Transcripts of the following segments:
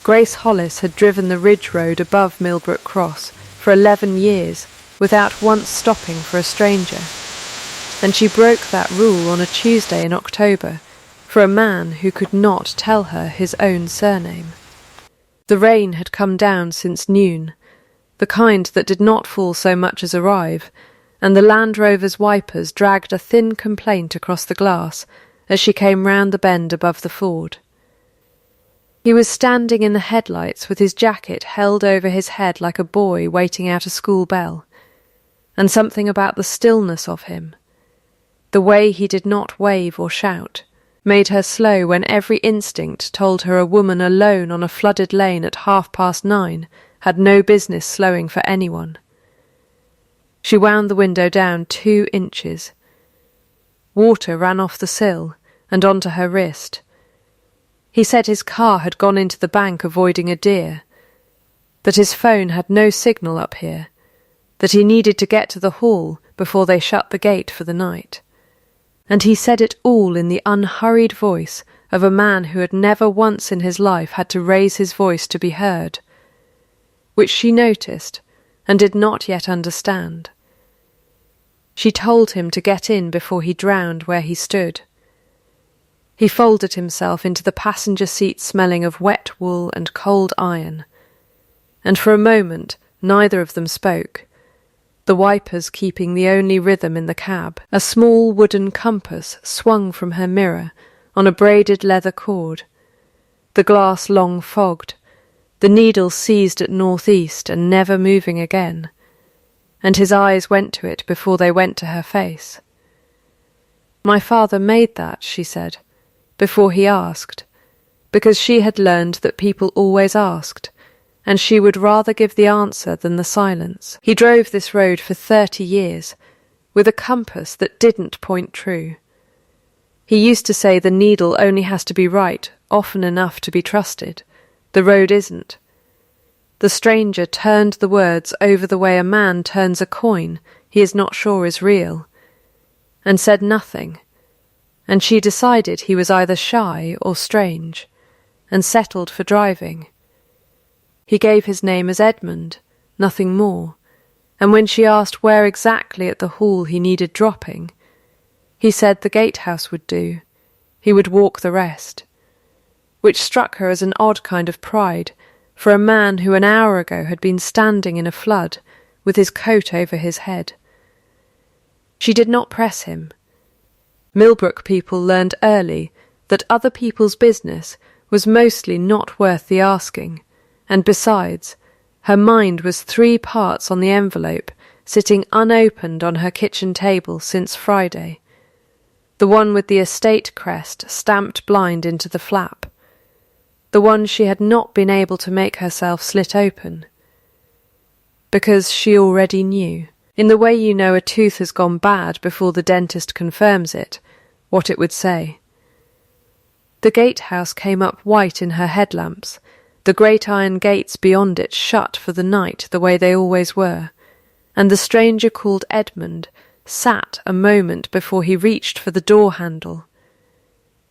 Grace Hollis had driven the ridge road above Millbrook Cross for 11 years without once stopping for a stranger, and she broke that rule on a Tuesday in October for a man who could not tell her his own surname. The rain had come down since noon, the kind that did not fall so much as arrive, and the Land Rover's wipers dragged a thin complaint across the glass as she came round the bend above the ford. He was standing in the headlights with his jacket held over his head like a boy waiting out a school bell, and something about the stillness of him, the way he did not wave or shout, made her slow when every instinct told her a woman alone on a flooded lane at 9:30 had no business slowing for anyone. She wound the window down 2 inches. Water ran off the sill and onto her wrist. He said his car had gone into the bank avoiding a deer, that his phone had no signal up here, that he needed to get to the hall before they shut the gate for the night. And he said it all in the unhurried voice of a man who had never once in his life had to raise his voice to be heard, which she noticed and did not yet understand. She told him to get in before he drowned where he stood. He folded himself into the passenger seat smelling of wet wool and cold iron, and for a moment neither of them spoke, the wipers keeping the only rhythm in the cab. A small wooden compass swung from her mirror on a braided leather cord, the glass long fogged, the needle seized at northeast and never moving again, and his eyes went to it before they went to her face. "My father made that," she said, before he asked, because she had learned that people always asked, and she would rather give the answer than the silence. He drove this road for 30 years, with a compass that didn't point true. He used to say the needle only has to be right often enough to be trusted. The road isn't. The stranger turned the words over the way a man turns a coin he is not sure is real, and said nothing, and she decided he was either shy or strange, and settled for driving. He gave his name as Edmund, nothing more, and when she asked where exactly at the hall he needed dropping, he said the gatehouse would do. He would walk the rest, which struck her as an odd kind of pride for a man who an hour ago had been standing in a flood with his coat over his head. She did not press him. Millbrook people learned early that other people's business was mostly not worth the asking, and besides, her mind was 3 parts on the envelope sitting unopened on her kitchen table since Friday, the one with the estate crest stamped blind into the flap, the one she had not been able to make herself slit open, because she already knew, in the way you know a tooth has gone bad before the dentist confirms it, what it would say. The gatehouse came up white in her headlamps, the great iron gates beyond it shut for the night the way they always were, and the stranger called Edmund sat a moment before he reached for the door handle.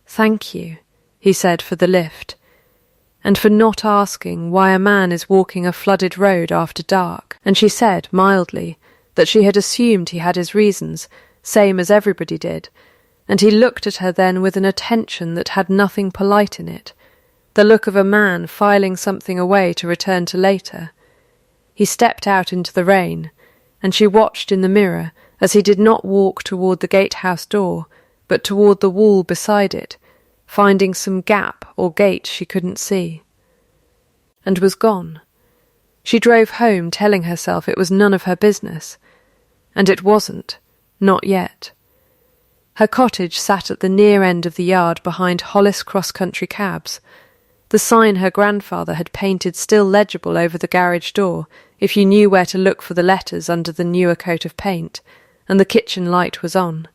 "Thank you," he said, for the lift, and for not asking why a man is walking a flooded road after dark, and she said, mildly, that she had assumed he had his reasons, same as everybody did, and he looked at her then with an attention that had nothing polite in it, the look of a man filing something away to return to later. He stepped out into the rain, and she watched in the mirror as he did not walk toward the gatehouse door, but toward the wall beside it, finding some gap or gate she couldn't see, and was gone. She drove home telling herself it was none of her business, and it wasn't, not yet. Her cottage sat at the near end of the yard behind Hollis cross-country cabs, the sign her grandfather had painted still legible over the garage door if you knew where to look for the letters under the newer coat of paint, and the kitchen light was on,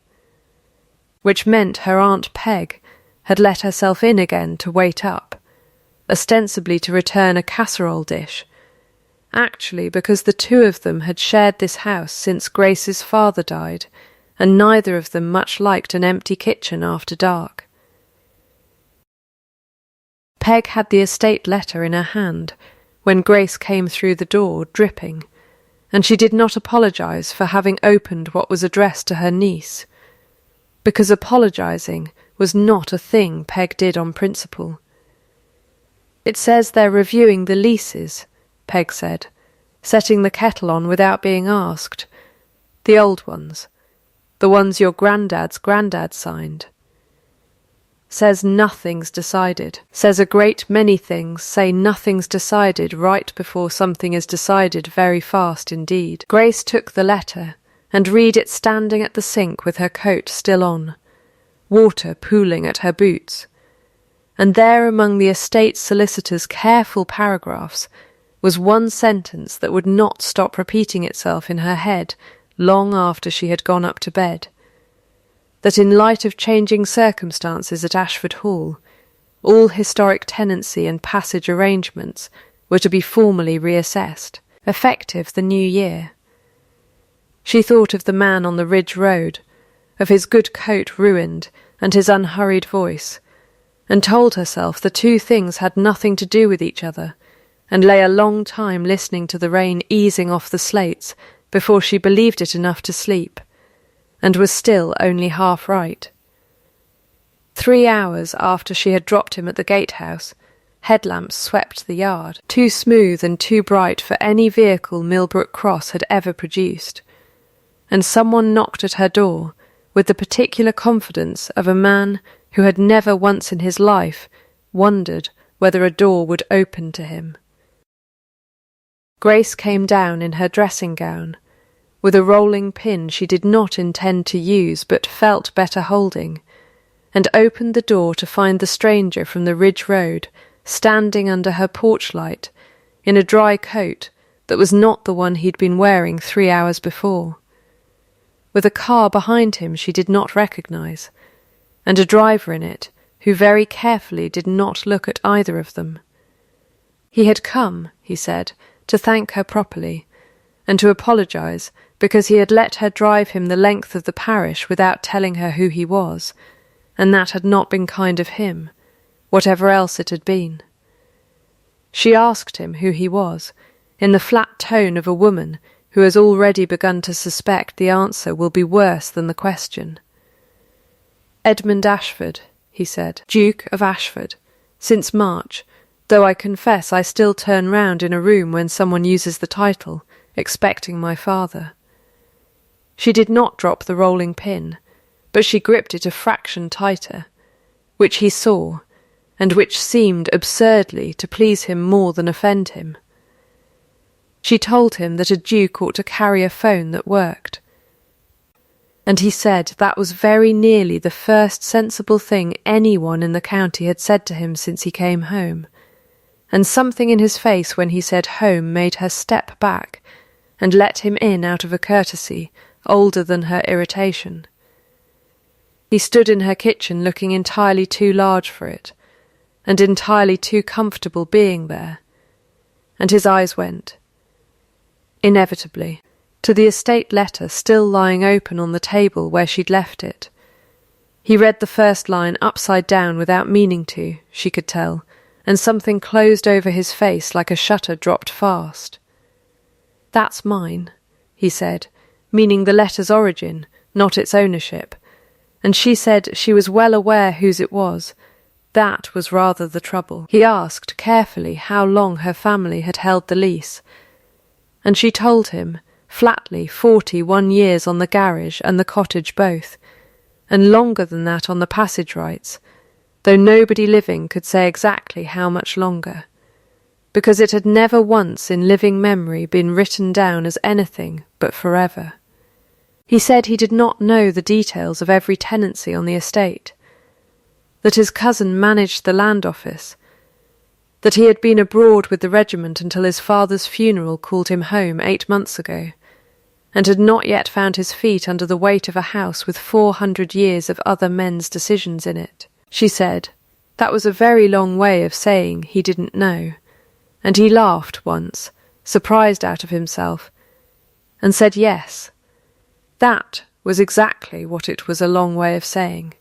which meant her Aunt Peg had let herself in again to wait up, ostensibly to return a casserole dish, actually because the 2 of them had shared this house since Grace's father died, and neither of them much liked an empty kitchen after dark. Peg had the estate letter in her hand when Grace came through the door, dripping, and she did not apologise for having opened what was addressed to her niece, because apologising was not a thing Peg did on principle. "It says they're reviewing the leases," Peg said, setting the kettle on without being asked. "The old ones. The ones your granddad's granddad signed." "Says nothing's decided. Says a great many things say nothing's decided right before something is decided very fast indeed." Grace took the letter and read it standing at the sink with her coat still on, water pooling at her boots. And there among the estate solicitor's careful paragraphs was one sentence that would not stop repeating itself in her head long after she had gone up to bed. That in light of changing circumstances at Ashford Hall, all historic tenancy and passage arrangements were to be formally reassessed, effective the new year. She thought of the man on the Ridge Road, of his good coat ruined and his unhurried voice, and told herself the two things had nothing to do with each other, and lay a long time listening to the rain easing off the slates before she believed it enough to sleep, and was still only half right. 3 hours after she had dropped him at the gatehouse, headlamps swept the yard, too smooth and too bright for any vehicle Millbrook Cross had ever produced, and someone knocked at her door with the particular confidence of a man who had never once in his life wondered whether a door would open to him. Grace came down in her dressing gown, with a rolling pin she did not intend to use but felt better holding, and opened the door to find the stranger from the Ridge Road standing under her porch light in a dry coat that was not the one he'd been wearing 3 hours before, with a car behind him she did not recognise, and a driver in it who very carefully did not look at either of them. He had come, he said, to thank her properly, and to apologise because he had let her drive him the length of the parish without telling her who he was, and that had not been kind of him, whatever else it had been. She asked him who he was, in the flat tone of a woman who has already begun to suspect the answer will be worse than the question. "Edmund Ashford," he said, "Duke of Ashford, since March, though I confess I still turn round in a room when someone uses the title, expecting my father." She did not drop the rolling pin, but she gripped it a fraction tighter, which he saw, and which seemed absurdly to please him more than offend him. She told him that a duke ought to carry a phone that worked, and he said that was very nearly the first sensible thing anyone in the county had said to him since he came home, and something in his face when he said home made her step back and let him in out of a courtesy older than her irritation. He stood in her kitchen looking entirely too large for it, and entirely too comfortable being there, and his eyes went, inevitably, to the estate letter still lying open on the table where she'd left it. He read the first line upside down without meaning to, she could tell, and something closed over his face like a shutter dropped fast. "That's mine," he said, meaning the letter's origin, not its ownership, and she said she was well aware whose it was. That was rather the trouble. He asked carefully how long her family had held the lease, and she told him, flatly, 41 years on the garage and the cottage both, and longer than that on the passage rights, though nobody living could say exactly how much longer, because it had never once in living memory been written down as anything but forever. He said he did not know the details of every tenancy on the estate, that his cousin managed the land office, that he had been abroad with the regiment until his father's funeral called him home 8 months ago, and had not yet found his feet under the weight of a house with 400 years of other men's decisions in it. She said that was a very long way of saying he didn't know, and he laughed once, surprised out of himself, and said yes. That was exactly what it was a long way of saying.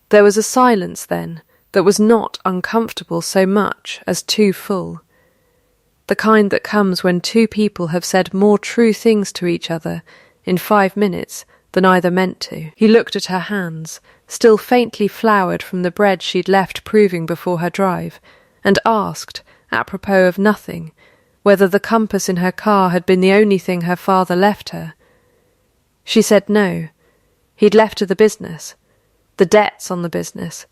There was a silence then, that was not uncomfortable so much as too full. The kind that comes when two people have said more true things to each other in 5 minutes than either meant to. He looked at her hands, still faintly floured from the bread she'd left proving before her drive, and asked, apropos of nothing, whether the compass in her car had been the only thing her father left her. She said no. He'd left her the business, the debts on the business,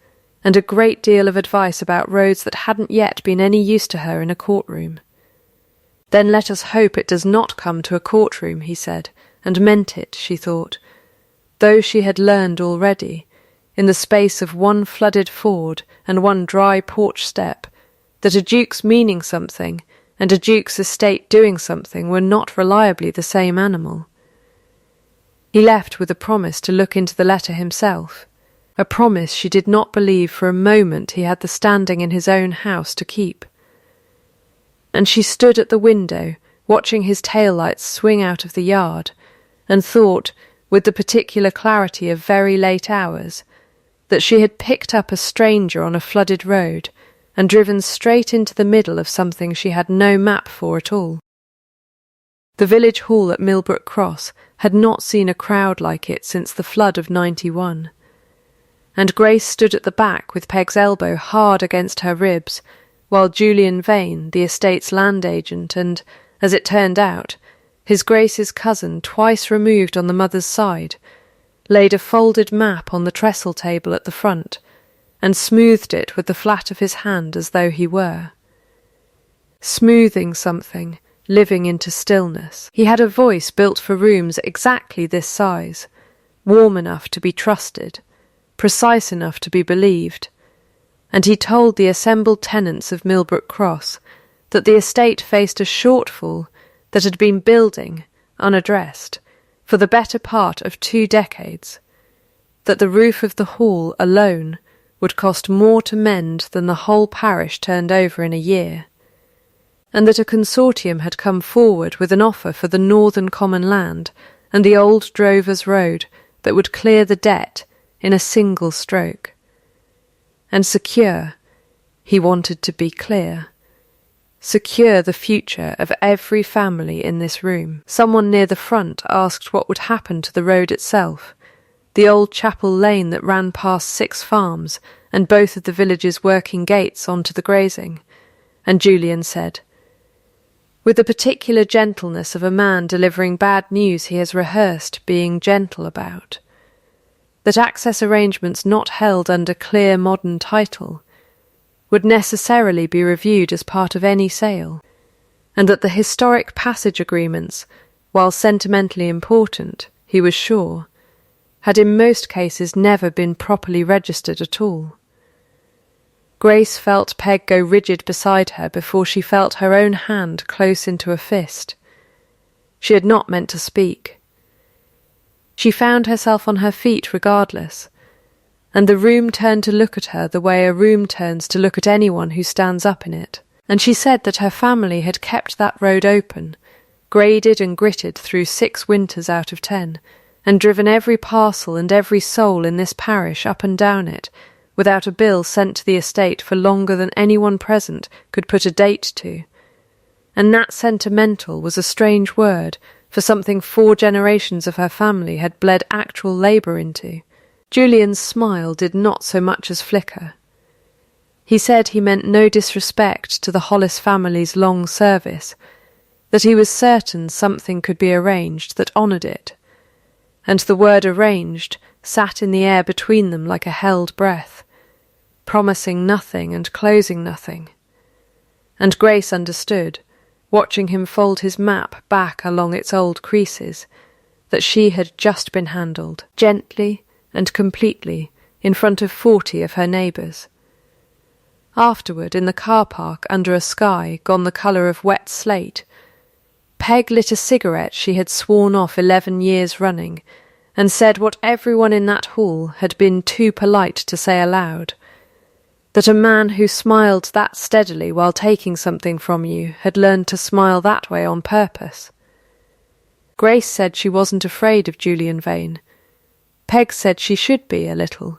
and a great deal of advice about roads that hadn't yet been any use to her in a courtroom. Then let us hope it does not come to a courtroom, he said, and meant it, she thought, though she had learned already, in the space of one flooded ford and one dry porch step, that a duke's meaning something and a duke's estate doing something were not reliably the same animal. He left with a promise to look into the letter himself, a promise she did not believe for a moment he had the standing in his own house to keep. And she stood at the window, watching his taillights swing out of the yard, and thought, with the particular clarity of very late hours, that she had picked up a stranger on a flooded road and driven straight into the middle of something she had no map for at all. The village hall at Millbrook Cross had not seen a crowd like it since the flood of '91, and Grace stood at the back with Peg's elbow hard against her ribs, while Julian Vane, the estate's land agent and, as it turned out, his Grace's cousin twice removed on the mother's side, laid a folded map on the trestle table at the front, and smoothed it with the flat of his hand as though he were. Smoothing something, living into stillness. He had a voice built for rooms exactly this size, warm enough to be trusted, precise enough to be believed, and he told the assembled tenants of Millbrook Cross that the estate faced a shortfall that had been building, unaddressed, for the better part of 2 decades, that the roof of the hall alone would cost more to mend than the whole parish turned over in a year, and that a consortium had come forward with an offer for the northern common land and the old Drovers Road that would clear the debt in a single stroke. And secure, he wanted to be clear, secure the future of every family in this room. Someone near the front asked what would happen to the road itself, the old chapel lane that ran past 6 farms and both of the village's working gates onto the grazing, and Julian said, with the particular gentleness of a man delivering bad news he has rehearsed being gentle about, that access arrangements not held under clear modern title would necessarily be reviewed as part of any sale, and that the historic passage agreements, while sentimentally important, he was sure, had in most cases never been properly registered at all. Grace felt Peg go rigid beside her before she felt her own hand close into a fist. She had not meant to speak. She found herself on her feet regardless, and the room turned to look at her the way a room turns to look at anyone who stands up in it, and she said that her family had kept that road open, graded and gritted through 6 winters out of 10, and driven every parcel and every soul in this parish up and down it, without a bill sent to the estate for longer than anyone present could put a date to. And that sentimental was a strange word for something 4 generations of her family had bled actual labour into. Julian's smile did not so much as flicker. He said he meant no disrespect to the Hollis family's long service, that he was certain something could be arranged that honoured it, and the word arranged sat in the air between them like a held breath, promising nothing and closing nothing. And Grace understood, watching him fold his map back along its old creases, that she had just been handled, gently and completely, in front of 40 of her neighbours. Afterward, in the car park under a sky gone the colour of wet slate, Peg lit a cigarette she had sworn off 11 years running, and said what everyone in that hall had been too polite to say aloud, that a man who smiled that steadily while taking something from you had learned to smile that way on purpose. Grace said she wasn't afraid of Julian Vane. Peg said she should be a little,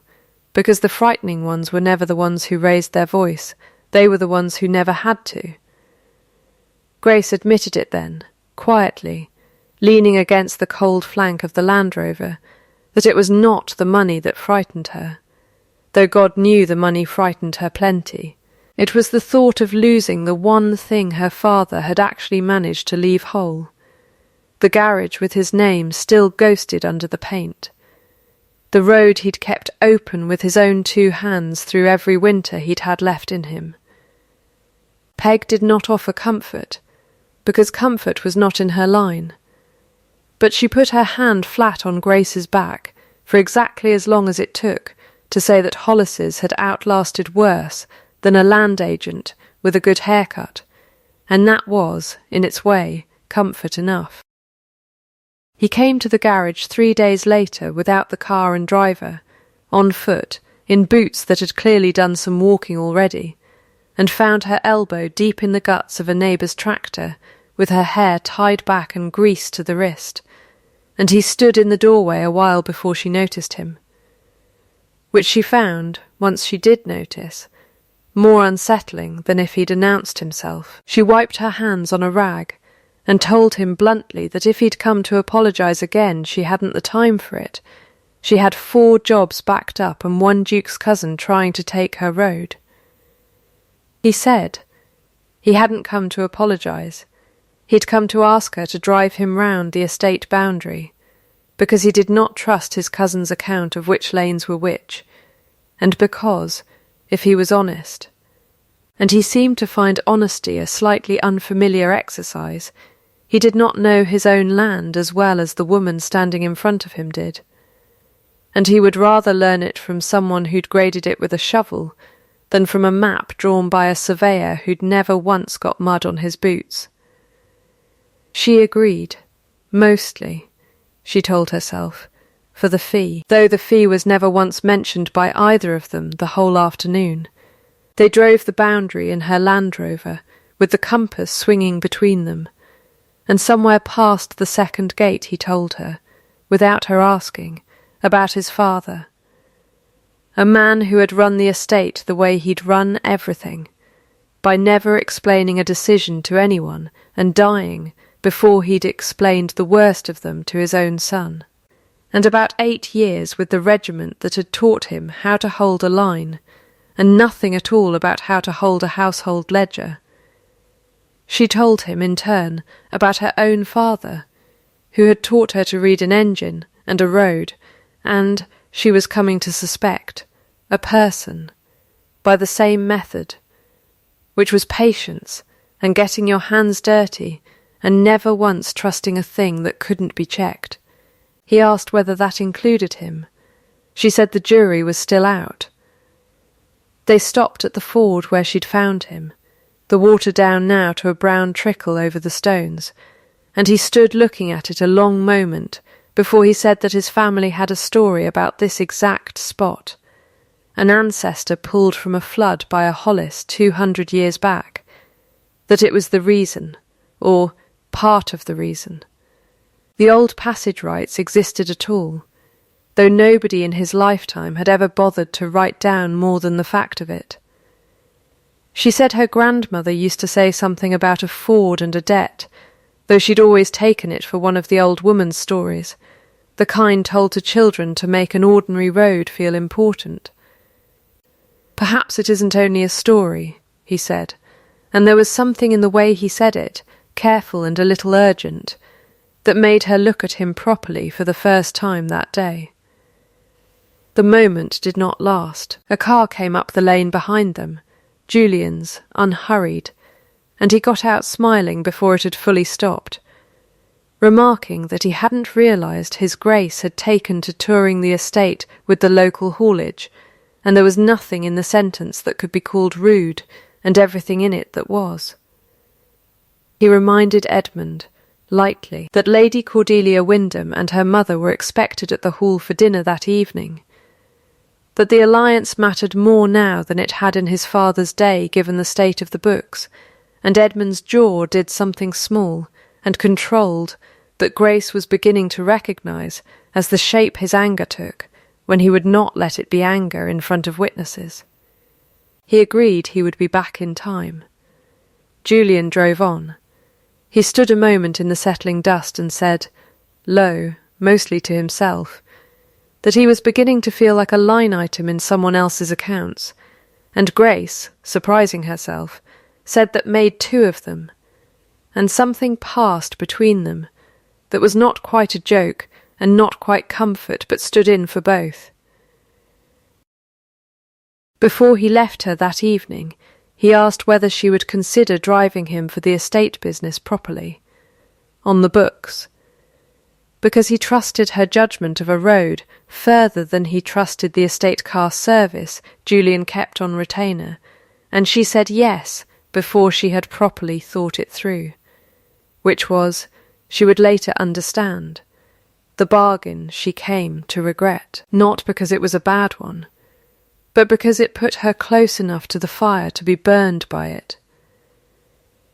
because the frightening ones were never the ones who raised their voice, they were the ones who never had to. Grace admitted it then, quietly, leaning against the cold flank of the Land Rover, that it was not the money that frightened her, though God knew the money frightened her plenty. It was the thought of losing the one thing her father had actually managed to leave whole. The garage with his name still ghosted under the paint. The road he'd kept open with his own 2 hands through every winter he'd had left in him. Peg did not offer comfort, because comfort was not in her line. But she put her hand flat on Grace's back for exactly as long as it took to say that Hollis's had outlasted worse than a land agent with a good haircut, and that was, in its way, comfort enough. He came to the garage 3 days later without the car and driver, on foot, in boots that had clearly done some walking already, and found her elbow deep in the guts of a neighbour's tractor, with her hair tied back and greased to the wrist, and he stood in the doorway a while before she noticed him. Which she found, once she did notice, more unsettling than if he'd announced himself. She wiped her hands on a rag, and told him bluntly that if he'd come to apologise again she hadn't the time for it. She had 4 jobs backed up and 1 Duke's cousin trying to take her road. He said he hadn't come to apologise. He'd come to ask her to drive him round the estate boundary, because he did not trust his cousin's account of which lanes were which, and because, if he was honest, and he seemed to find honesty a slightly unfamiliar exercise, he did not know his own land as well as the woman standing in front of him did, and he would rather learn it from someone who'd graded it with a shovel than from a map drawn by a surveyor who'd never once got mud on his boots. She agreed, mostly, she told herself, for the fee, though the fee was never once mentioned by either of them the whole afternoon. They drove the boundary in her Land Rover, with the compass swinging between them, and somewhere past the second gate he told her, without her asking, about his father. A man who had run the estate the way he'd run everything, by never explaining a decision to anyone and dying before he'd explained the worst of them to his own son, and about 8 years with the regiment that had taught him how to hold a line, and nothing at all about how to hold a household ledger. She told him, in turn, about her own father, who had taught her to read an engine and a road, and, she was coming to suspect, a person, by the same method, which was patience and getting your hands dirty and never once trusting a thing that couldn't be checked. He asked whether that included him. She said the jury was still out. They stopped at the ford where she'd found him, the water down now to a brown trickle over the stones, and he stood looking at it a long moment before he said that his family had a story about this exact spot, an ancestor pulled from a flood by a Hollis 200 years back, that it was the reason, or part of the reason. The old passage rights existed at all, though nobody in his lifetime had ever bothered to write down more than the fact of it. She said her grandmother used to say something about a ford and a debt, though she'd always taken it for one of the old woman's stories, the kind told to children to make an ordinary road feel important. Perhaps it isn't only a story, he said, and there was something in the way he said it, careful and a little urgent, that made her look at him properly for the first time that day. The moment did not last. A car came up the lane behind them, Julian's, unhurried, and he got out smiling before it had fully stopped, remarking that he hadn't realised his Grace had taken to touring the estate with the local haulage, and there was nothing in the sentence that could be called rude, and everything in it that was. He reminded Edmund, lightly, that Lady Cordelia Wyndham and her mother were expected at the hall for dinner that evening, that the alliance mattered more now than it had in his father's day given the state of the books, and Edmund's jaw did something small and controlled that Grace was beginning to recognise as the shape his anger took when he would not let it be anger in front of witnesses. He agreed he would be back in time. Julian drove on. He stood a moment in the settling dust and said, low, mostly to himself, that he was beginning to feel like a line item in someone else's accounts, and Grace, surprising herself, said that made two of them, and something passed between them that was not quite a joke and not quite comfort but stood in for both. Before he left her that evening, he asked whether she would consider driving him for the estate business properly, on the books, because he trusted her judgment of a road further than he trusted the estate car service Julian kept on retainer, and she said yes before she had properly thought it through, which was, she would later understand, the bargain she came to regret, not because it was a bad one, but because it put her close enough to the fire to be burned by it.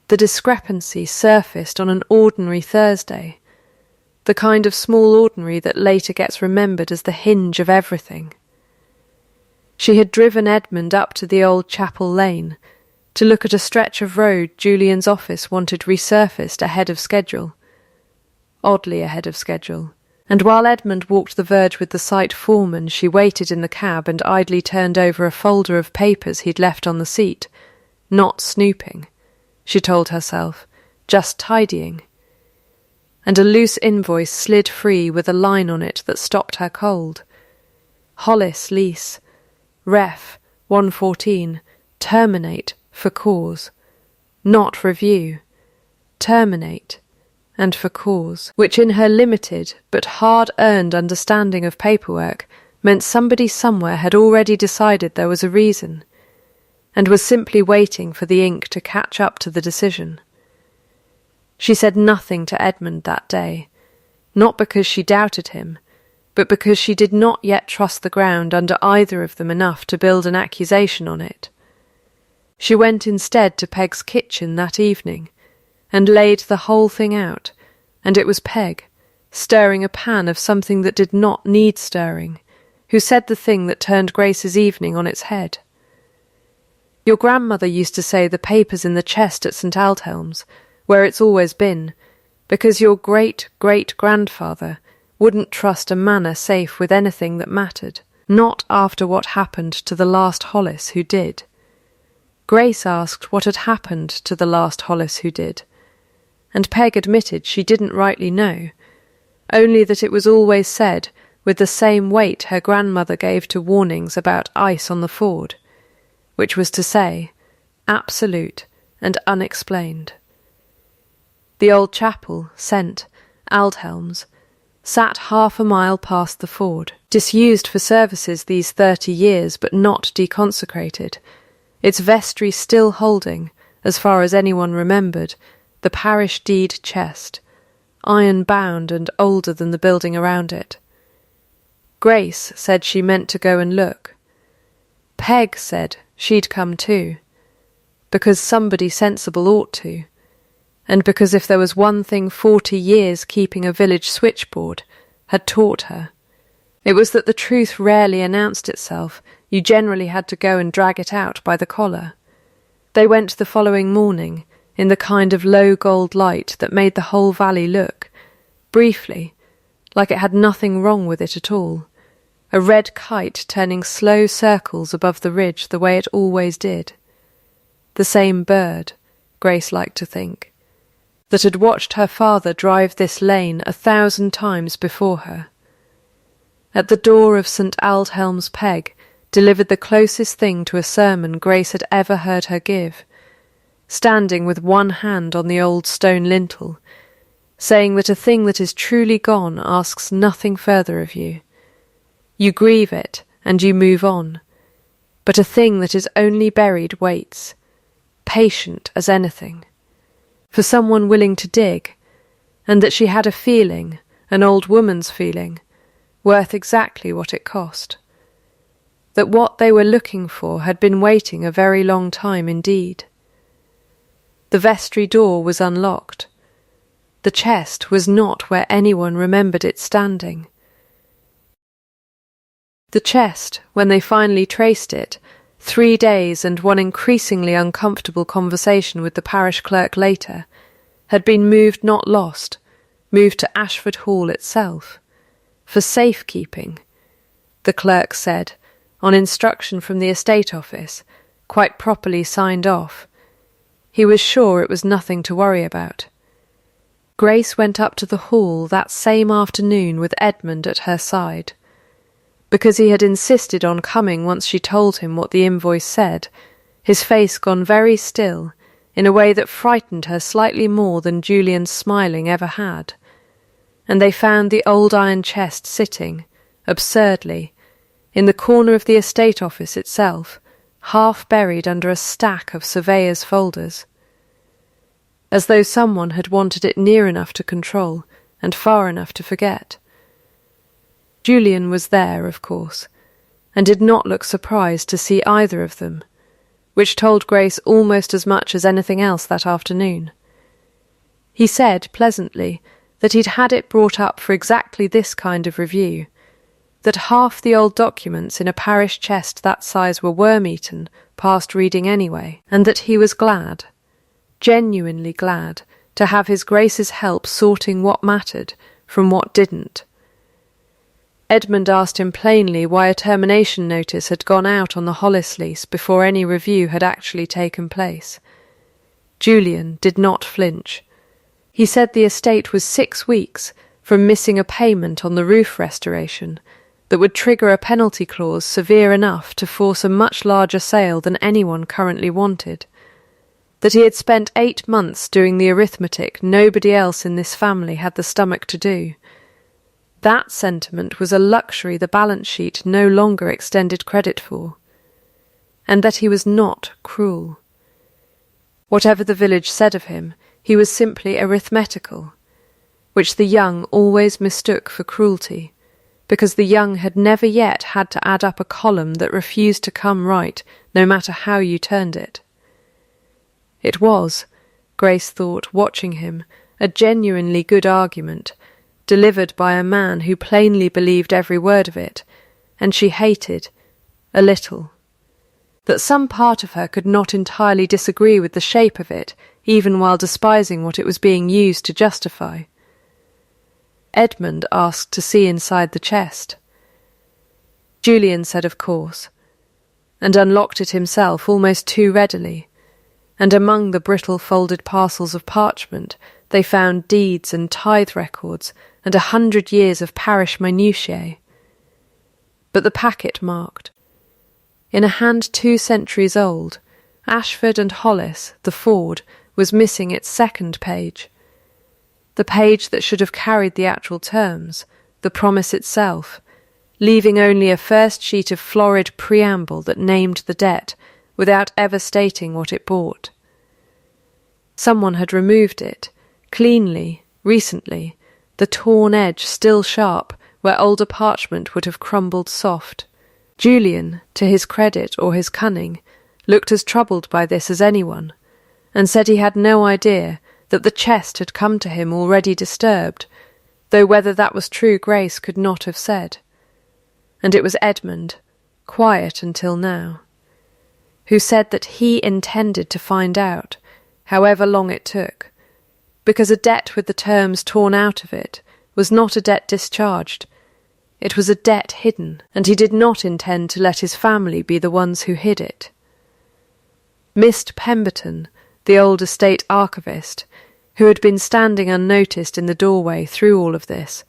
The discrepancy surfaced on an ordinary Thursday, the kind of small ordinary that later gets remembered as the hinge of everything. She had driven Edmund up to the old Chapel Lane to look at a stretch of road Julian's office wanted resurfaced ahead of schedule, oddly ahead of schedule, and while Edmund walked the verge with the site foreman, she waited in the cab and idly turned over a folder of papers he'd left on the seat, not snooping, she told herself, just tidying. And a loose invoice slid free with a line on it that stopped her cold. Hollis lease, ref 114, terminate for cause, not review, terminate, and for cause, which in her limited but hard-earned understanding of paperwork meant somebody somewhere had already decided there was a reason, and was simply waiting for the ink to catch up to the decision. She said nothing to Edmund that day, not because she doubted him, but because she did not yet trust the ground under either of them enough to build an accusation on it. She went instead to Peg's kitchen that evening, and laid the whole thing out, and it was Peg, stirring a pan of something that did not need stirring, who said the thing that turned Grace's evening on its head. Your grandmother used to say the paper's in the chest at St. Aldhelm's, where it's always been, because your great-great-grandfather wouldn't trust a manor safe with anything that mattered, not after what happened to the last Hollis who did. Grace asked what had happened to the last Hollis who did, and Peg admitted she didn't rightly know, only that it was always said with the same weight her grandmother gave to warnings about ice on the ford, which was to say, absolute and unexplained. The old chapel, St. Aldhelm's, sat half a mile past the ford, disused for services these 30 years but not deconsecrated, its vestry still holding, as far as anyone remembered, the parish deed chest, iron-bound and older than the building around it. Grace said she meant to go and look. Peg said she'd come too, because somebody sensible ought to, and because if there was one thing 40 years keeping a village switchboard had taught her, it was that the truth rarely announced itself. You generally had to go and drag it out by the collar. They went the following morning, in the kind of low gold light that made the whole valley look, briefly, like it had nothing wrong with it at all, a red kite turning slow circles above the ridge the way it always did. The same bird, Grace liked to think, that had watched her father drive this lane 1,000 times before her. At the door of St. Aldhelm's, Peg delivered the closest thing to a sermon Grace had ever heard her give, standing with one hand on the old stone lintel, saying that a thing that is truly gone asks nothing further of you. You grieve it, and you move on, but a thing that is only buried waits, patient as anything, for someone willing to dig, and that she had a feeling, an old woman's feeling, worth exactly what it cost. That what they were looking for had been waiting a very long time indeed. The vestry door was unlocked. The chest was not where anyone remembered it standing. The chest, when they finally traced it, 3 days and one increasingly uncomfortable conversation with the parish clerk later, had been moved, not lost, moved to Ashford Hall itself, for safekeeping, the clerk said, on instruction from the estate office, quite properly signed off. He was sure it was nothing to worry about. Grace went up to the hall that same afternoon with Edmund at her side. Because he had insisted on coming once she told him what the invoice said, his face gone very still, in a way that frightened her slightly more than Julian's smiling ever had. And they found the old iron chest sitting, absurdly, in the corner of the estate office itself, half buried under a stack of surveyor's folders. As though someone had wanted it near enough to control and far enough to forget. Julian was there, of course, and did not look surprised to see either of them, which told Grace almost as much as anything else that afternoon. He said, pleasantly, that he'd had it brought up for exactly this kind of review, that half the old documents in a parish chest that size were worm-eaten, past reading anyway, and that he was glad, genuinely glad, to have his Grace's help sorting what mattered from what didn't. Edmund asked him plainly why a termination notice had gone out on the Hollis lease before any review had actually taken place. Julian did not flinch. He said the estate was 6 weeks from missing a payment on the roof restoration that would trigger a penalty clause severe enough to force a much larger sale than anyone currently wanted. That he had spent 8 months doing the arithmetic nobody else in this family had the stomach to do. That sentiment was a luxury the balance sheet no longer extended credit for. And that he was not cruel. Whatever the village said of him, he was simply arithmetical, which the young always mistook for cruelty, because the young had never yet had to add up a column that refused to come right, no matter how you turned it. It was, Grace thought, watching him, a genuinely good argument, delivered by a man who plainly believed every word of it, and she hated, a little. That some part of her could not entirely disagree with the shape of it, even while despising what it was being used to justify. Edmund asked to see inside the chest. Julian said of course, and unlocked it himself almost too readily, and among the brittle folded parcels of parchment they found deeds and tithe records and 100 years of parish minutiae. But the packet marked. In a hand 2 centuries old, Ashford and Hollis, the Ford, was missing its second page. The page that should have carried the actual terms, the promise itself, leaving only a first sheet of florid preamble that named the debt without ever stating what it bought. Someone had removed it, cleanly, recently, the torn edge still sharp where older parchment would have crumbled soft. Julian, to his credit or his cunning, looked as troubled by this as anyone, and said he had no idea that the chest had come to him already disturbed, though whether that was true Grace could not have said. And it was Edmund, quiet until now, who said that he intended to find out, however long it took, because a debt with the terms torn out of it was not a debt discharged. It was a debt hidden, and he did not intend to let his family be the ones who hid it. Mr. Pemberton, the old estate archivist, who had been standing unnoticed in the doorway through all of this,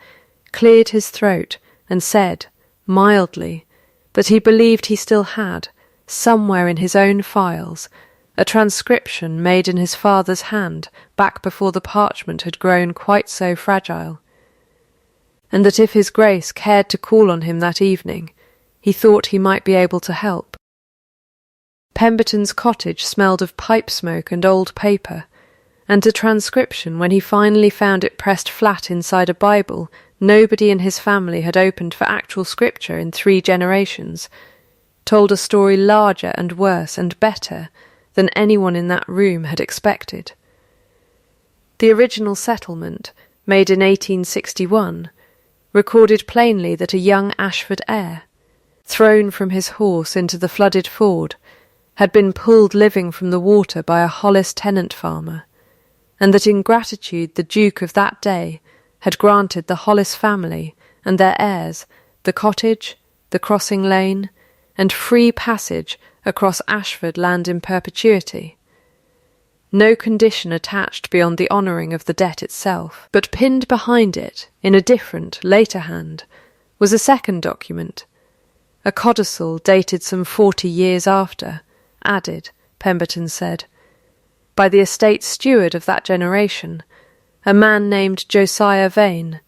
cleared his throat and said, mildly, that he believed he still had, somewhere in his own files, a transcription made in his father's hand back before the parchment had grown quite so fragile, and that if his Grace cared to call on him that evening, he thought he might be able to help. Pemberton's cottage smelled of pipe smoke and old paper, and the transcription, when he finally found it pressed flat inside a Bible nobody in his family had opened for actual scripture in 3 generations, told a story larger and worse and better than anyone in that room had expected. The original settlement, made in 1861, recorded plainly that a young Ashford heir, thrown from his horse into the flooded ford, had been pulled living from the water by a Hollis tenant farmer, and that in gratitude the Duke of that day had granted the Hollis family and their heirs the cottage, the crossing lane, and free passage across Ashford land in perpetuity. No condition attached beyond the honouring of the debt itself, but pinned behind it, in a different, later hand, was a second document, a codicil dated some 40 years after, added, Pemberton said, by the estate steward of that generation, a man named Josiah Vane,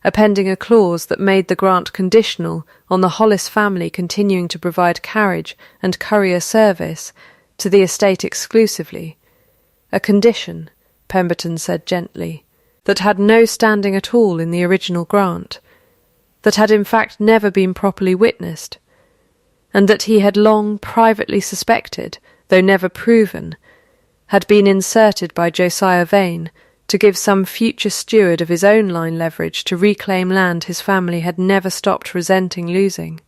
appending a clause that made the grant conditional on the Hollis family continuing to provide carriage and courier service to the estate exclusively, a condition, Pemberton said gently, that had no standing at all in the original grant, that had in fact never been properly witnessed, and that he had long privately suspected, though never proven, had been inserted by Josiah Vane to give some future steward of his own line leverage to reclaim land his family had never stopped resenting losing.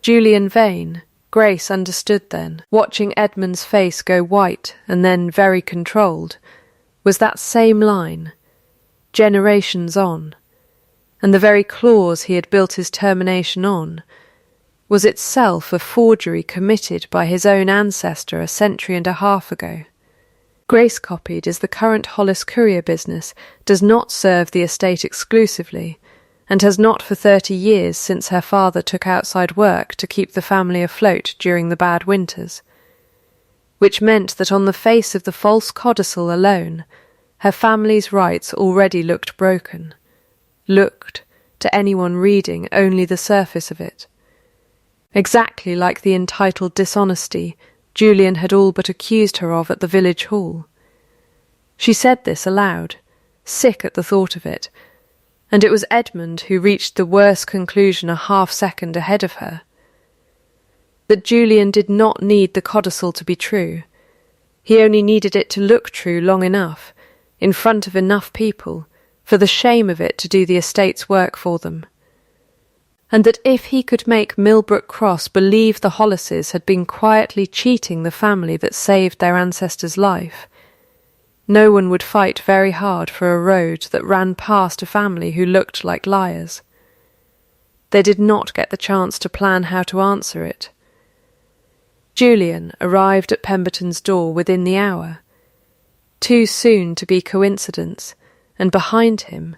Julian Vane, Grace understood then, watching Edmund's face go white and then very controlled, was that same line, generations on, and the very clause he had built his termination on was itself a forgery committed by his own ancestor a century and a half ago. Grace copied as the current Hollis courier business does not serve the estate exclusively, and has not for 30 years since her father took outside work to keep the family afloat during the bad winters, which meant that on the face of the false codicil alone, her family's rights already looked broken, looked, to anyone reading, only the surface of it. Exactly like the entitled dishonesty Julian had all but accused her of at the village hall. She said this aloud, sick at the thought of it, and it was Edmund who reached the worst conclusion a half-second ahead of her. That Julian did not need the codicil to be true. He only needed it to look true long enough, in front of enough people, for the shame of it to do the estate's work for them. And that if he could make Millbrook Cross believe the Hollises had been quietly cheating the family that saved their ancestor's life, no one would fight very hard for a road that ran past a family who looked like liars. They did not get the chance to plan how to answer it. Julian arrived at Pemberton's door within the hour, too soon to be coincidence, and behind him,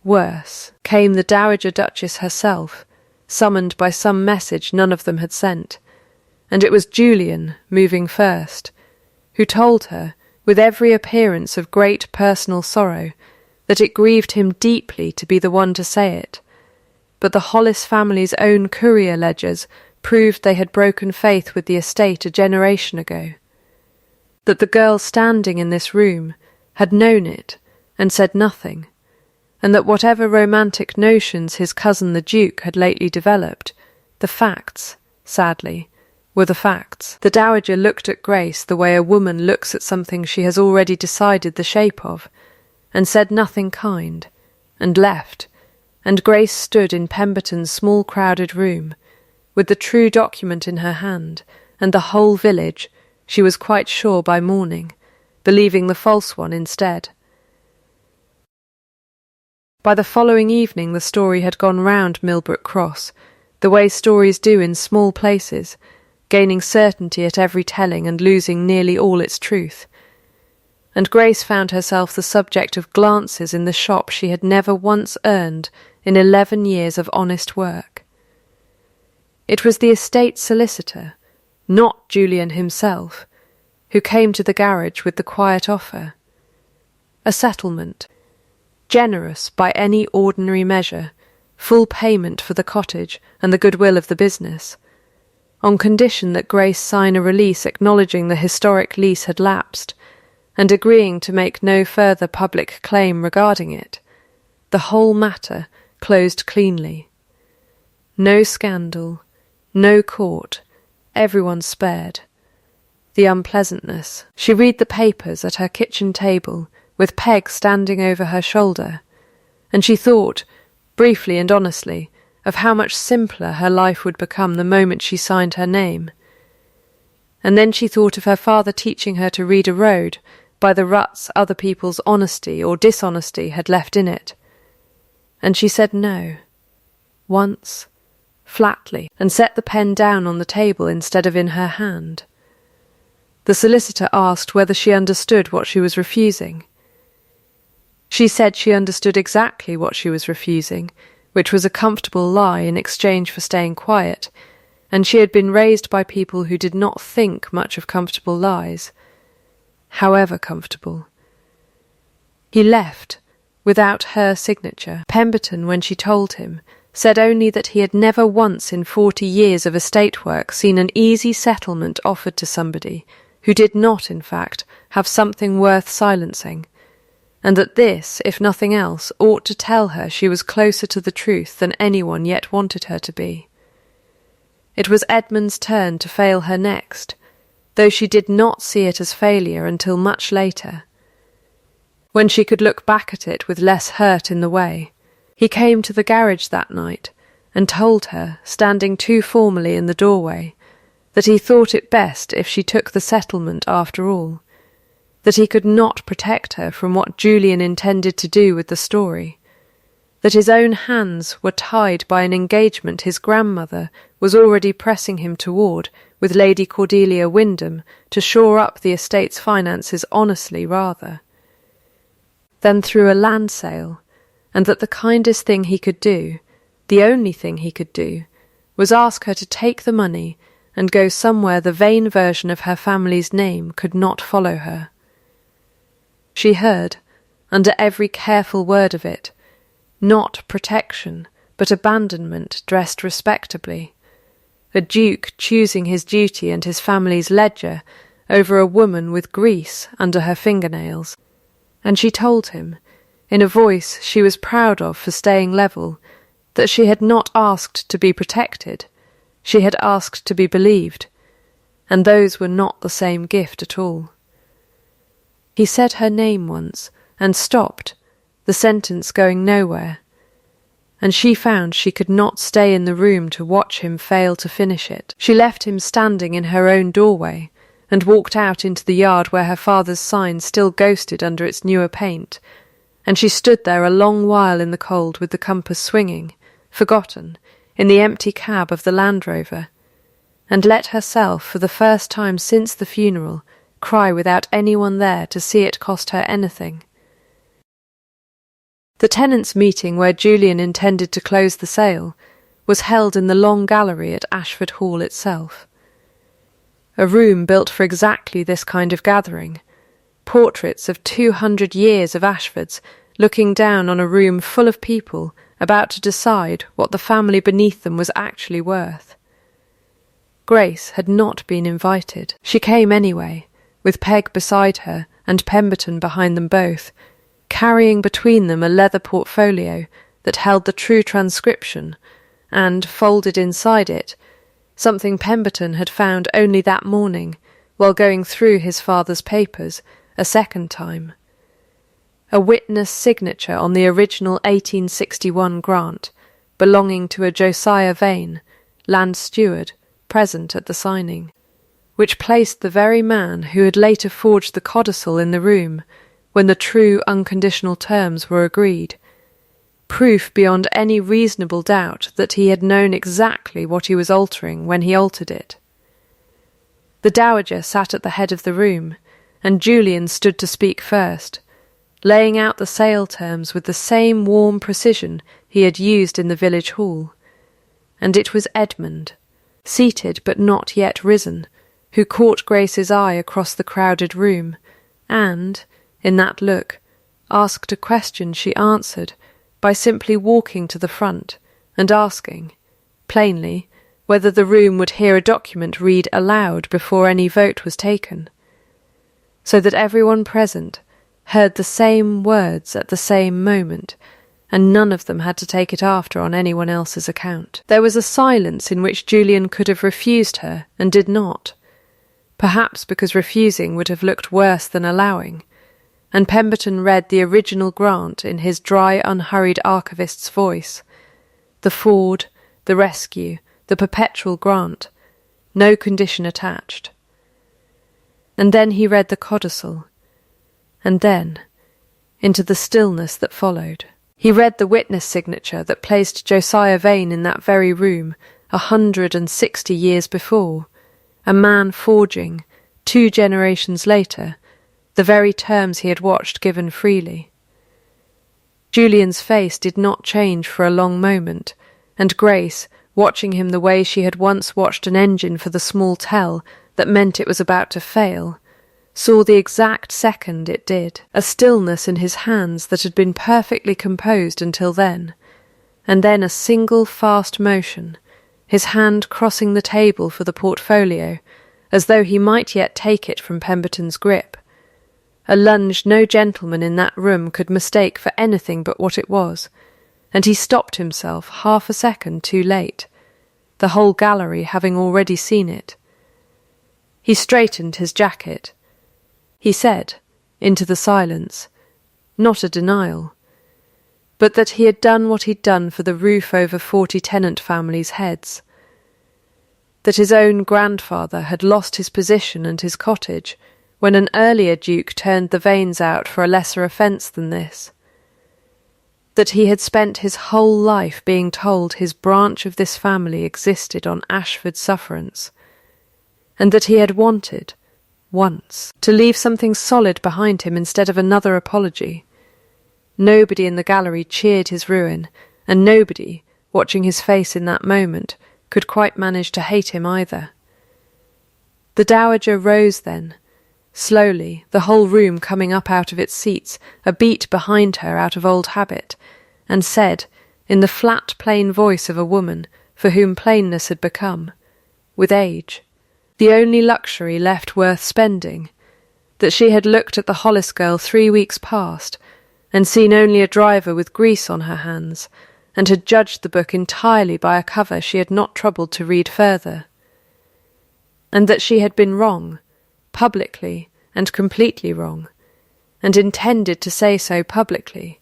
worse, came the Dowager Duchess herself, summoned by some message none of them had sent, and it was Julian, moving first, who told her, with every appearance of great personal sorrow, that it grieved him deeply to be the one to say it, but the Hollis family's own courier ledgers proved they had broken faith with the estate a generation ago, that the girl standing in this room had known it and said nothing, and that whatever romantic notions his cousin the Duke had lately developed, the facts, sadly, were the facts. The Dowager looked at Grace the way a woman looks at something she has already decided the shape of, and said nothing kind, and left, and Grace stood in Pemberton's small crowded room, with the true document in her hand, and the whole village, she was quite sure by morning, believing the false one instead. By the following evening the story had gone round Millbrook Cross, the way stories do in small places, gaining certainty at every telling and losing nearly all its truth, and Grace found herself the subject of glances in the shop she had never once earned in 11 years of honest work. It was the estate solicitor, not Julian himself, who came to the garage with the quiet offer. A settlement, generous by any ordinary measure, full payment for the cottage and the goodwill of the business, on condition that Grace sign a release acknowledging the historic lease had lapsed, and agreeing to make no further public claim regarding it, the whole matter closed cleanly. No scandal, no court, everyone spared. The unpleasantness. She read the papers at her kitchen table, with Peg standing over her shoulder, and she thought, briefly and honestly, of how much simpler her life would become the moment she signed her name. And then she thought of her father teaching her to read a road by the ruts other people's honesty or dishonesty had left in it. And she said no, once, flatly, and set the pen down on the table instead of in her hand. The solicitor asked whether she understood what she was refusing. She said she understood exactly what she was refusing, which was a comfortable lie in exchange for staying quiet, and she had been raised by people who did not think much of comfortable lies, however comfortable. He left, without her signature. Pemberton, when she told him, said only that he had never once in 40 years of estate work seen an easy settlement offered to somebody who did not, in fact, have something worth silencing, and that this, if nothing else, ought to tell her she was closer to the truth than anyone yet wanted her to be. It was Edmund's turn to fail her next, though she did not see it as failure until much later, when she could look back at it with less hurt in the way. He came to the garage that night and told her, standing too formally in the doorway, that he thought it best if she took the settlement after all, that he could not protect her from what Julian intended to do with the story, that his own hands were tied by an engagement his grandmother was already pressing him toward with Lady Cordelia Wyndham to shore up the estate's finances honestly rather than through a land sale, and that the kindest thing he could do, the only thing he could do, was ask her to take the money and go somewhere the vain version of her family's name could not follow her. She heard, under every careful word of it, not protection, but abandonment dressed respectably, a duke choosing his duty and his family's ledger over a woman with grease under her fingernails, and she told him, in a voice she was proud of for staying level, that she had not asked to be protected, she had asked to be believed, and those were not the same gift at all. He said her name once, and stopped, the sentence going nowhere, and she found she could not stay in the room to watch him fail to finish it. She left him standing in her own doorway, and walked out into the yard where her father's sign still ghosted under its newer paint, and she stood there a long while in the cold with the compass swinging, forgotten, in the empty cab of the Land Rover, and let herself, for the first time since the funeral, cry without anyone there to see it cost her anything. The tenants' meeting where Julian intended to close the sale was held in the long gallery at Ashford Hall itself. A room built for exactly this kind of gathering, portraits of 200 years of Ashfords looking down on a room full of people about to decide what the family beneath them was actually worth. Grace had not been invited. She came anyway, with Peg beside her and Pemberton behind them both, carrying between them a leather portfolio that held the true transcription, and, folded inside it, something Pemberton had found only that morning while going through his father's papers a second time. A witness signature on the original 1861 grant, belonging to a Josiah Vane, land steward, present at the signing, which placed the very man who had later forged the codicil in the room when the true unconditional terms were agreed, proof beyond any reasonable doubt that he had known exactly what he was altering when he altered it. The dowager sat at the head of the room, and Julian stood to speak first, laying out the sale terms with the same warm precision he had used in the village hall, and it was Edmund, seated but not yet risen, who caught Grace's eye across the crowded room, and, in that look, asked a question she answered by simply walking to the front and asking, plainly, whether the room would hear a document read aloud before any vote was taken, so that everyone present heard the same words at the same moment, and none of them had to take it after on anyone else's account. There was a silence in which Julian could have refused her, and did not, perhaps because refusing would have looked worse than allowing, and Pemberton read the original grant in his dry, unhurried archivist's voice, the Ford, the rescue, the perpetual grant, no condition attached. And then he read the codicil, and then, into the stillness that followed, he read the witness signature that placed Josiah Vane in that very room 160 years before, a man forging, 2 generations later, the very terms he had watched given freely. Julian's face did not change for a long moment, and Grace, watching him the way she had once watched an engine for the small tell that meant it was about to fail, saw the exact second it did, a stillness in his hands that had been perfectly composed until then, and then a single fast motion, his hand crossing the table for the portfolio, as though he might yet take it from Pemberton's grip, a lunge no gentleman in that room could mistake for anything but what it was, and he stopped himself half a second too late, the whole gallery having already seen it. He straightened his jacket. He said, into the silence, not a denial, but that he had done what he'd done for the roof over 40 tenant families' heads, that his own grandfather had lost his position and his cottage when an earlier duke turned the Vanes out for a lesser offence than this, that he had spent his whole life being told his branch of this family existed on Ashford sufferance, and that he had wanted, once, to leave something solid behind him instead of another apology. Nobody in the gallery cheered his ruin, and nobody, watching his face in that moment, could quite manage to hate him either. The dowager rose then, slowly, the whole room coming up out of its seats, a beat behind her out of old habit, and said, in the flat, plain voice of a woman for whom plainness had become, with age, the only luxury left worth spending, that she had looked at the Hollis girl 3 weeks past, and seen only a driver with grease on her hands, and had judged the book entirely by a cover she had not troubled to read further, and that she had been wrong, publicly and completely wrong, and intended to say so publicly,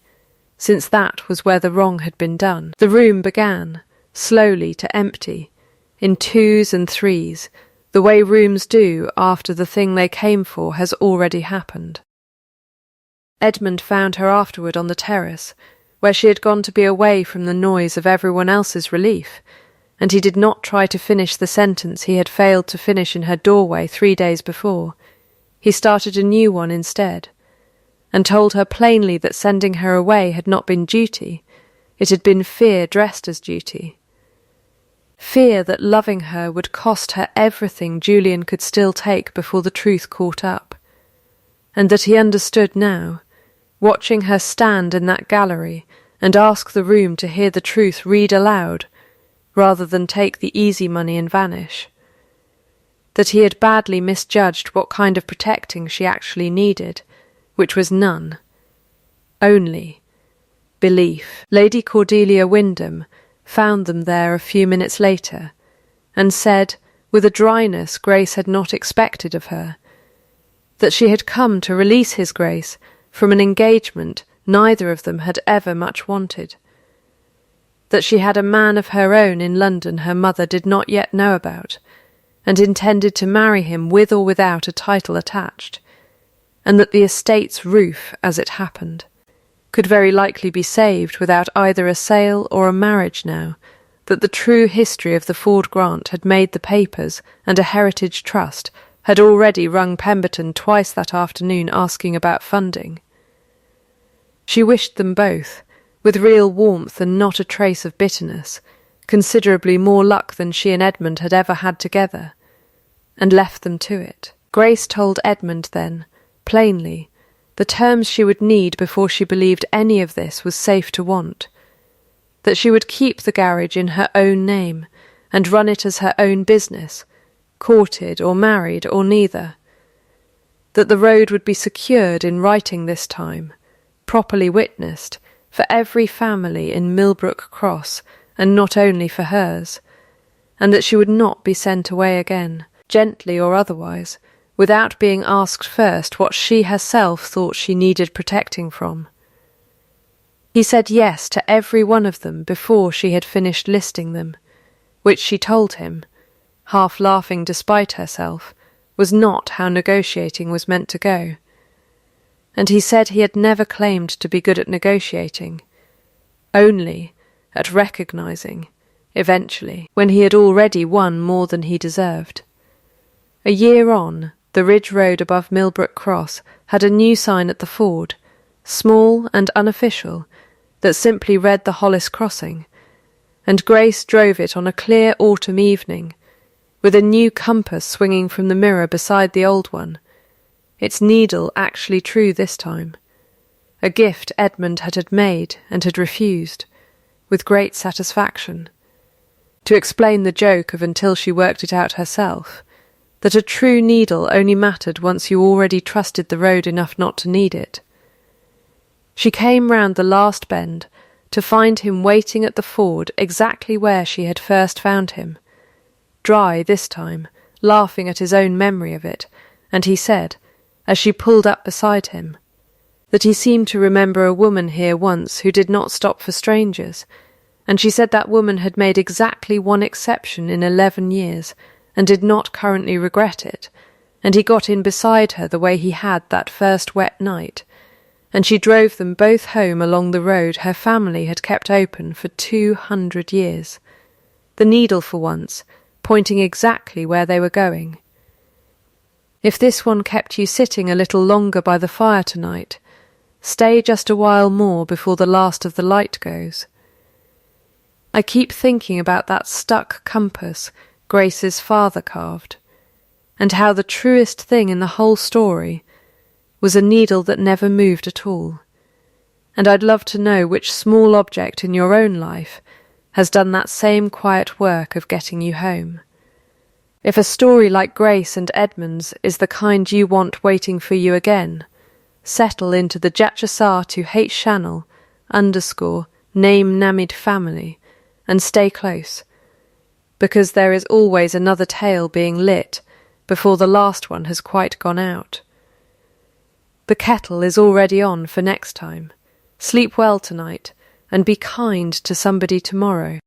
since that was where the wrong had been done. The room began, slowly, to empty, in 2s and 3s, the way rooms do after the thing they came for has already happened. Edmund found her afterward on the terrace, where she had gone to be away from the noise of everyone else's relief, and he did not try to finish the sentence he had failed to finish in her doorway 3 days before. He started a new one instead, and told her plainly that sending her away had not been duty, it had been fear dressed as duty. Fear that loving her would cost her everything Julian could still take before the truth caught up, and that he understood now, watching her stand in that gallery and ask the room to hear the truth read aloud, rather than take the easy money and vanish, that he had badly misjudged what kind of protecting she actually needed, which was none, only belief. Lady Cordelia Wyndham found them there a few minutes later, and said, with a dryness Grace had not expected of her, that she had come to release his Grace from an engagement neither of them had ever much wanted, that she had a man of her own in London her mother did not yet know about, and intended to marry him with or without a title attached, and that the estate's roof, as it happened, could very likely be saved without either a sale or a marriage now, that the true history of the Ford grant had made the papers, and a heritage trust had already rung Pemberton twice that afternoon asking about funding. She wished them both, with real warmth and not a trace of bitterness, considerably more luck than she and Edmund had ever had together, and left them to it. Grace told Edmund then, plainly, the terms she would need before she believed any of this was safe to want, that she would keep the garage in her own name and run it as her own business, courted or married or neither, that the road would be secured in writing this time, properly witnessed, for every family in Millbrook Cross, and not only for hers, and that she would not be sent away again, gently or otherwise, without being asked first what she herself thought she needed protecting from. He said yes to every one of them before she had finished listing them, which she told him, half laughing despite herself, was not how negotiating was meant to go. And he said he had never claimed to be good at negotiating, only at recognizing, eventually, when he had already won more than he deserved. A year on, the ridge road above Millbrook Cross had a new sign at the ford, small and unofficial, that simply read the Hollis Crossing, and Grace drove it on a clear autumn evening, with a new compass swinging from the mirror beside the old one, its needle actually true this time, a gift Edmund had made and had refused, with great satisfaction, to explain the joke of until she worked it out herself, that a true needle only mattered once you already trusted the road enough not to need it. She came round the last bend to find him waiting at the ford exactly where she had first found him, dry this time, laughing at his own memory of it, and he said, as she pulled up beside him, that he seemed to remember a woman here once who did not stop for strangers, and she said that woman had made exactly one exception in 11 years, and did not currently regret it, and he got in beside her the way he had that first wet night, and she drove them both home along the road her family had kept open for 200 years, the needle for once, pointing exactly where they were going. If this one kept you sitting a little longer by the fire tonight, stay just a while more before the last of the light goes. I keep thinking about that stuck compass Grace's father carved, and how the truest thing in the whole story was a needle that never moved at all, and I'd love to know which small object in your own life has done that same quiet work of getting you home. If a story like Grace and Edmund's is the kind you want waiting for you again, settle into the Jatchasar H Channel _ name Namid family and stay close, because there is always another tale being lit before the last one has quite gone out. The kettle is already on for next time. Sleep well tonight, and be kind to somebody tomorrow.